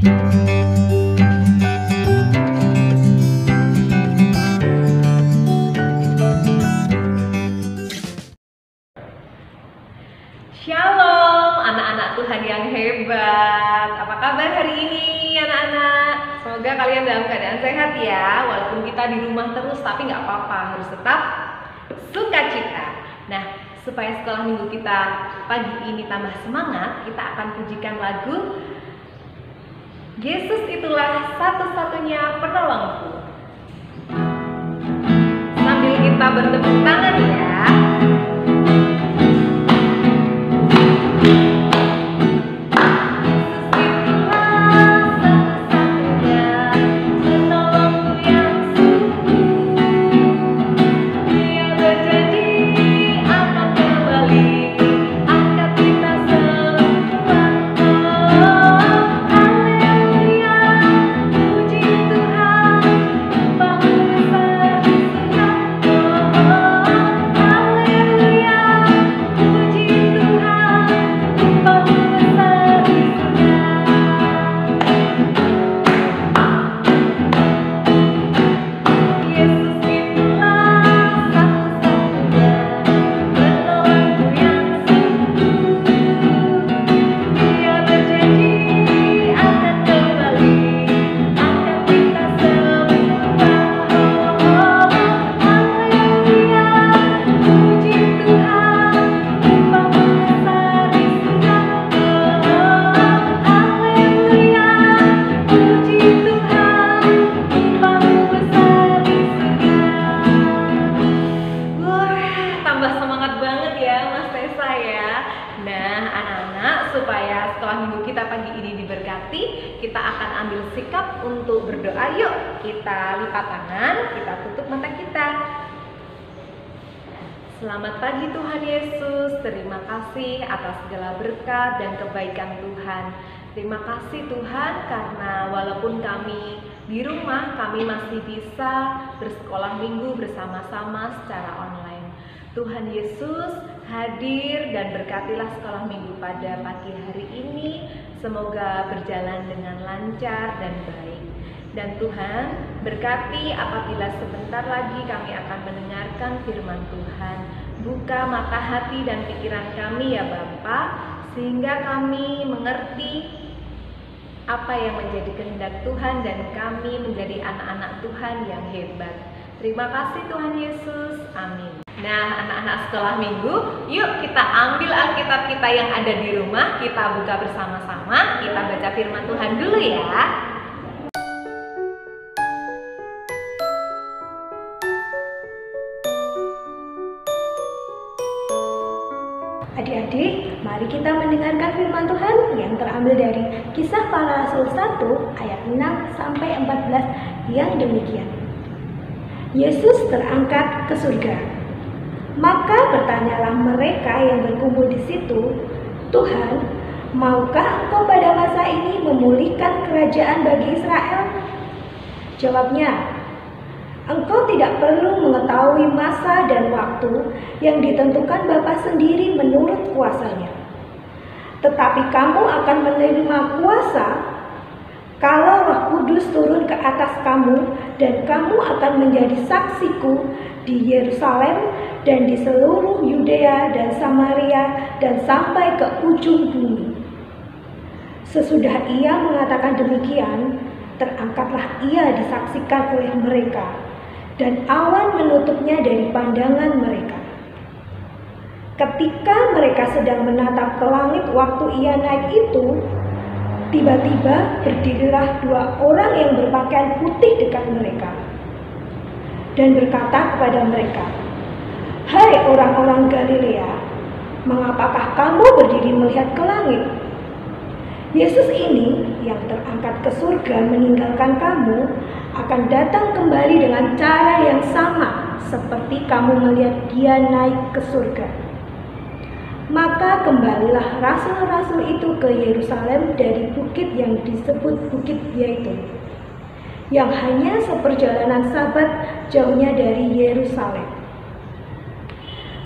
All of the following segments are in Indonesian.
Shalom anak-anak Tuhan yang hebat. Apa kabar hari ini anak-anak? Semoga kalian dalam keadaan sehat ya. Walaupun kita di rumah terus, tapi nggak apa-apa, harus tetap sukacita. Nah, supaya sekolah minggu kita pagi ini tambah semangat, kita akan pujikan lagu Yesus itulah satu-satunya penolongku. Sambil kita bertepuk tangan ya. Supaya sekolah minggu kita pagi ini diberkati, kita akan ambil sikap untuk berdoa. Yuk, kita lipat tangan, kita tutup mata kita. Selamat pagi Tuhan Yesus, terima kasih atas segala berkat dan kebaikan Tuhan. Terima kasih Tuhan karena walaupun kami di rumah, kami masih bisa bersekolah minggu bersama-sama secara online. Tuhan Yesus hadir dan berkatilah sekolah minggu pada pagi hari ini. Semoga berjalan dengan lancar dan baik. Dan Tuhan berkati apabila sebentar lagi kami akan mendengarkan firman Tuhan. Buka mata hati dan pikiran kami ya Bapa, sehingga kami mengerti apa yang menjadi kehendak Tuhan dan kami menjadi anak-anak Tuhan yang hebat. Terima kasih Tuhan Yesus, amin. Nah anak-anak sekolah minggu, yuk kita ambil Alkitab kita yang ada di rumah, kita buka bersama-sama, kita baca firman Tuhan dulu ya. Adik-adik, mari kita mendengarkan firman Tuhan yang terambil dari Kisah Para Rasul 1 ayat 6 sampai 14 yang demikian. Yesus terangkat ke surga. Maka bertanyalah mereka yang berkumpul di situ, "Tuhan, maukah Engkau pada masa ini memulihkan kerajaan bagi Israel?" Jawabnya, "Engkau tidak perlu mengetahui masa dan waktu yang ditentukan Bapa sendiri menurut kuasanya. Tetapi kamu akan menerima kuasa kalau Roh Kudus turun ke atas kamu, dan kamu akan menjadi saksiku di Yerusalem dan di seluruh Yudea dan Samaria dan sampai ke ujung bumi." Sesudah ia mengatakan demikian, terangkatlah ia disaksikan oleh mereka, dan awan menutupnya dari pandangan mereka. Ketika mereka sedang menatap ke langit waktu ia naik itu, tiba-tiba berdirilah dua orang yang berpakaian putih dekat mereka dan berkata kepada mereka, "Hai orang-orang Galilea, mengapakah kamu berdiri melihat ke langit? Yesus ini yang terangkat ke surga meninggalkan kamu akan datang kembali dengan cara yang sama seperti kamu melihat dia naik ke surga." Maka kembalilah rasul-rasul itu ke Yerusalem dari bukit yang disebut Bukit Zaitun, yang hanya seperjalanan Sabat jauhnya dari Yerusalem.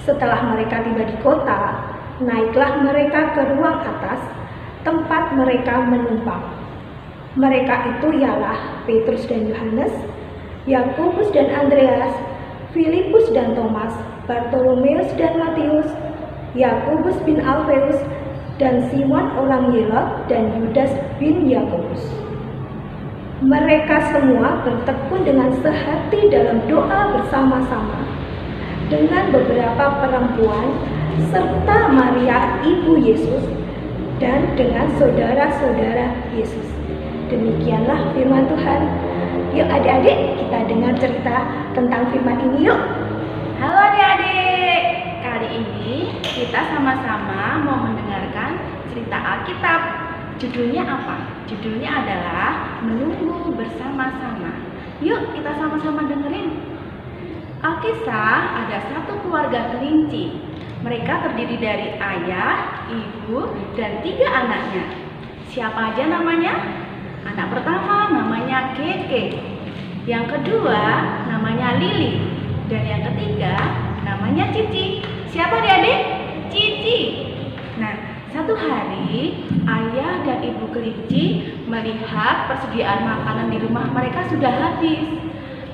Setelah mereka tiba di kota, naiklah mereka ke ruang atas, tempat mereka menumpang. Mereka itu ialah Petrus dan Yohanes, Yakobus dan Andreas, Filipus dan Thomas, Bartolomeus dan Matius, Yakobus bin Alfeus, dan Simon orang Yelot, dan Yudas bin Yakobus. Mereka semua bertekun dengan sehati dalam doa bersama-sama dengan beberapa perempuan serta Maria ibu Yesus dan dengan saudara-saudara Yesus. Demikianlah firman Tuhan. Yuk adik-adik, kita dengar cerita tentang firman ini yuk. Halo adik-adik, kali ini kita sama-sama mau mendengarkan cerita Alkitab. Judulnya apa? Judulnya adalah Menunggu Bersama-sama. Yuk kita sama-sama dengerin. Alkisah ada satu keluarga kelinci. Mereka terdiri dari ayah, ibu, dan 3 anaknya. Siapa aja namanya? Anak pertama namanya Keke, yang kedua namanya Lili, dan yang ketiga namanya Cici. Siapa adik-adik? Cici. Nah, satu hari ayah dan ibu kelinci melihat persediaan makanan di rumah mereka sudah habis.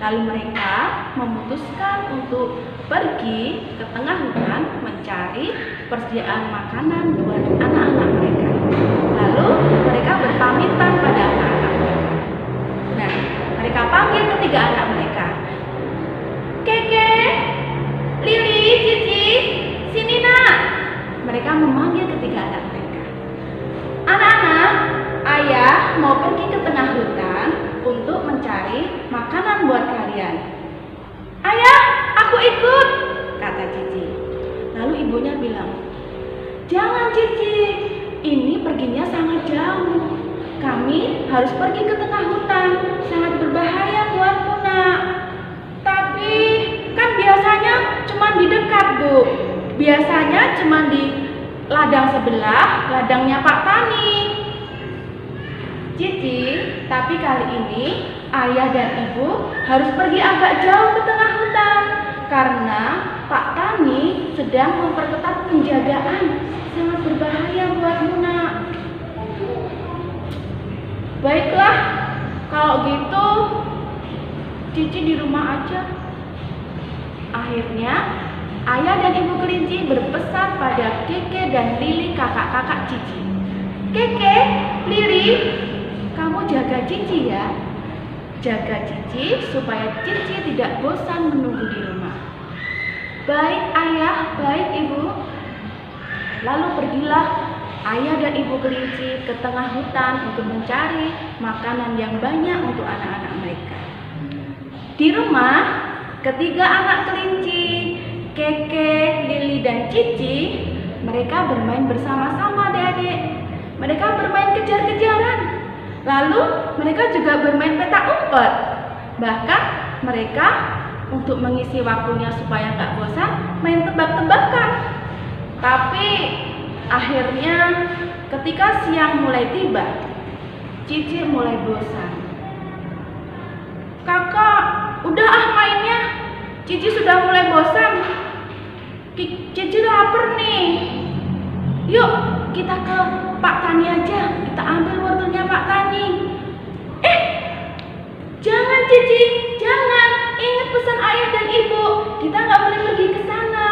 Lalu mereka memutuskan untuk pergi ke tengah hutan mencari persediaan makanan buat anak-anak mereka. Lalu mereka berpamitan pada anak-anak mereka. Nah, mereka panggil ketiga anak mereka. Keke, Lili, Cici, sini nak. Mereka memanggil ketiga anak mereka. Anak-anak, ayah mau pergi ke tengah hutan untuk mencari makanan buat kalian. Ayah, aku ikut, kata Cici. Lalu ibunya bilang, jangan Cici, ini perginya sangat jauh. Kami harus pergi ke tengah hutan, sangat berbahaya buatmu nak. Tapi kan biasanya cuma di dekat Bu. Biasanya cuma di ladang sebelah, ladangnya Pak Tani. Cici, tapi kali ini ayah dan ibu harus pergi agak jauh ke tengah hutan karena Pak Tani sedang memperketat penjagaan. Sangat berbahaya buatmu nak. Baiklah, kalau gitu Cici di rumah aja. Akhirnya ayah dan ibu kelinci berpesan pada Keke dan Lili, kakak-kakak Cici. Keke, Lili, kamu jaga Cici ya. Jaga Cici supaya Cici tidak bosan menunggu di rumah. Baik ayah, baik ibu. Lalu pergilah ayah dan ibu kelinci ke tengah hutan untuk mencari makanan yang banyak untuk anak-anak mereka. Di rumah, ketiga anak kelinci, Keke, Lili, dan Cici, mereka bermain bersama-sama adik-adik. Mereka bermain kejar-kejaran. Lalu mereka juga bermain petak umpet. Bahkan mereka untuk mengisi waktunya supaya nggak bosan, main tebak-tebakan. Tapi akhirnya ketika siang mulai tiba, Cici mulai bosan. Kakak, udah ah mainnya. Cici sudah mulai bosan. Cici lapar nih. Yuk kita ke Pak Tani aja. Kita ambil wortelnya Pak Tani. Jangan Cici, jangan. Ingat pesan ayah dan ibu. Kita nggak boleh pergi ke sana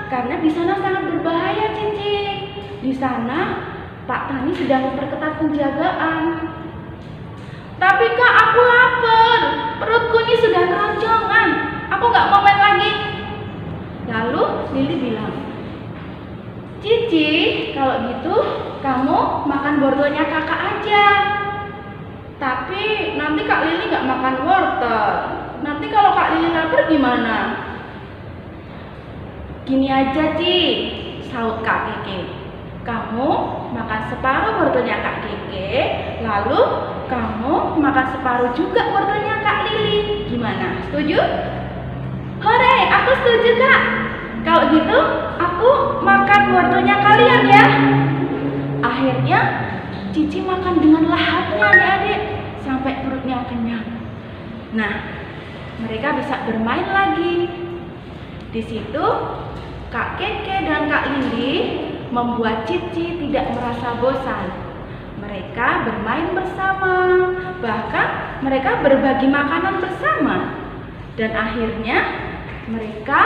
karena di sana sangat berbahaya Cici. Di sana Pak Tani sedang memperketat penjagaan. Tapi kak, aku lapar. Perutku ini sudah keroncongan. Aku nggak mau main lagi. Lalu Lili bilang, Cici, kalau gitu kamu makan wortelnya kakak aja. Tapi nanti Kak Lili nggak makan wortel. Nanti kalau Kak Lili lapar gimana? Gini aja Ci, saut Kak Keke. Kamu makan separuh wortelnya Kak Keke, lalu kamu makan separuh juga wortelnya Kak Lili. Gimana? Setuju? Hore, aku setuju Kak. Kalau gitu, aku makan wortelnya kalian ya. Akhirnya Cici makan dengan lahapnya adik-adik sampai perutnya kenyang. Nah, mereka bisa bermain lagi. Di situ Kak Keke dan Kak Lili membuat Cici tidak merasa bosan. Mereka bermain bersama, mereka berbagi makanan bersama. Dan akhirnya mereka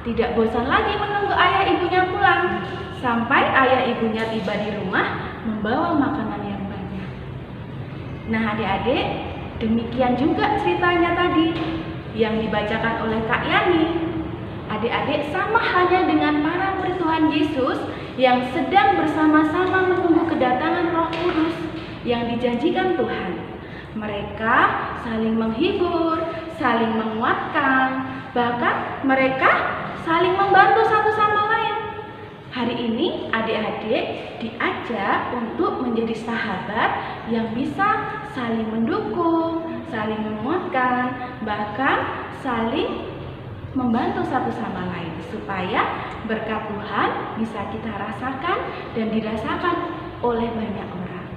tidak bosan lagi menunggu ayah ibunya pulang. Sampai ayah ibunya tiba di rumah membawa makanan yang banyak. Nah adik-adik, demikian juga ceritanya tadi yang dibacakan oleh Kak Yani. Adik-adik sama halnya dengan para murid Tuhan Yesus yang sedang bersama-sama menunggu kedatangan Roh Kudus yang dijanjikan Tuhan. Mereka saling menghibur, saling menguatkan, bahkan mereka saling membantu satu sama lain. Hari ini adik-adik diajak untuk menjadi sahabat yang bisa saling mendukung, saling menguatkan, bahkan saling membantu satu sama lain supaya berkat Tuhan bisa kita rasakan dan dirasakan oleh banyak orang.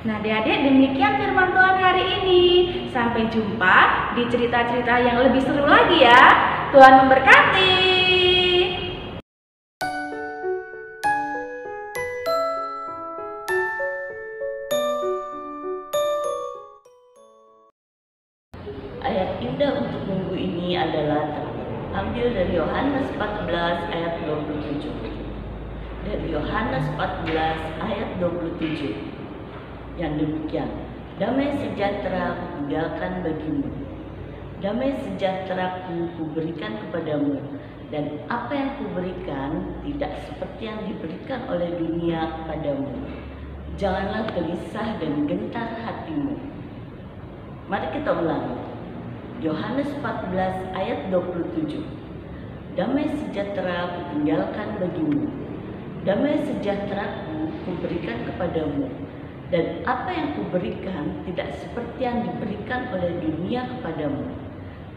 Nah adik-adik, demikian firman Tuhan hari ini. Sampai jumpa di cerita-cerita yang lebih seru lagi ya. Tuhan memberkati. Ayat indah untuk minggu ini adalah terambil dari Yohanes 14 ayat 27. Dari Yohanes 14 ayat 27 yang demikian, damai sejahtera kutinggalkan bagimu, damai sejahtera-Ku kuberikan kepadamu, dan apa yang kuberikan tidak seperti yang diberikan oleh dunia kepadamu. Janganlah gelisah dan gentar hatimu. Mari kita ulangi. Yohanes 14 ayat 27. Damai sejahtera kutinggalkan bagimu, damai sejahtera-Ku kuberikan kepadamu, dan apa yang kuberikan tidak seperti yang diberikan oleh dunia kepadamu.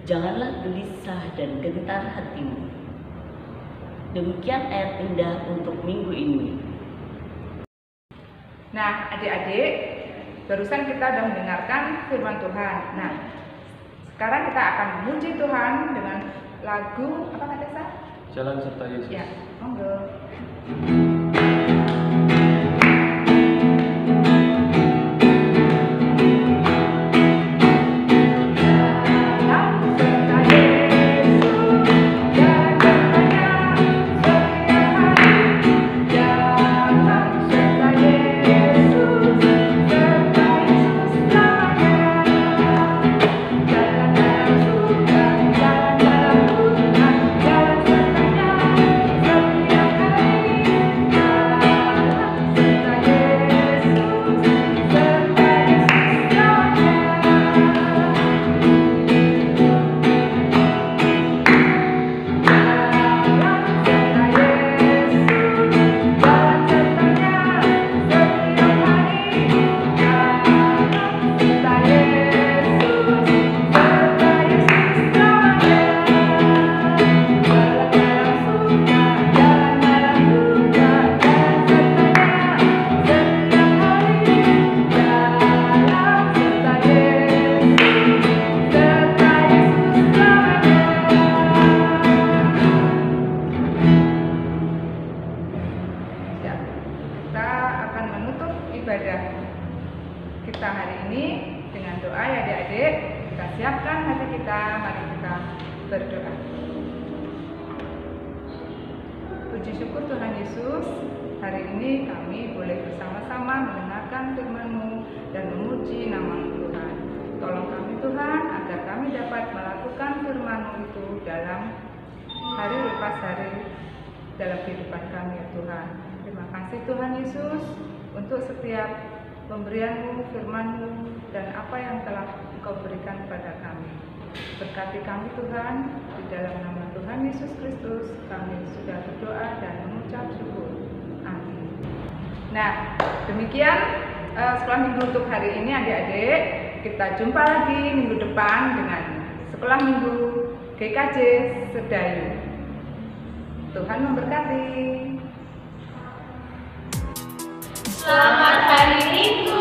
Janganlah gelisah dan gentar hatimu. Demikian ayat indah untuk minggu ini. Nah adik-adik, barusan kita sudah mendengarkan firman Tuhan. Nah sekarang kita akan memuji Tuhan dengan lagu apa Kak Tessa? Jalan serta Yesus. Ya, monggo. Kita hari ini dengan doa ya adik-adik, kita siapkan hati kita, mari kita berdoa. Puji syukur Tuhan Yesus, hari ini kami boleh bersama-sama mendengarkan firman-Mu dan memuji nama Tuhan. Tolong kami Tuhan agar kami dapat melakukan firman-Mu itu dalam hari lepas hari dalam kehidupan kami ya Tuhan. Terima kasih Tuhan Yesus untuk setiap pemberian-Mu, firman-Mu, dan apa yang telah Engkau berikan kepada kami. Berkati kami Tuhan, di dalam nama Tuhan Yesus Kristus kami sudah berdoa dan mengucap syukur. Amin. Nah, demikian sekolah minggu untuk hari ini adik-adik. Kita jumpa lagi minggu depan dengan sekolah minggu GKJ Sedayu. Tuhan memberkati. Selamat hari Minggu.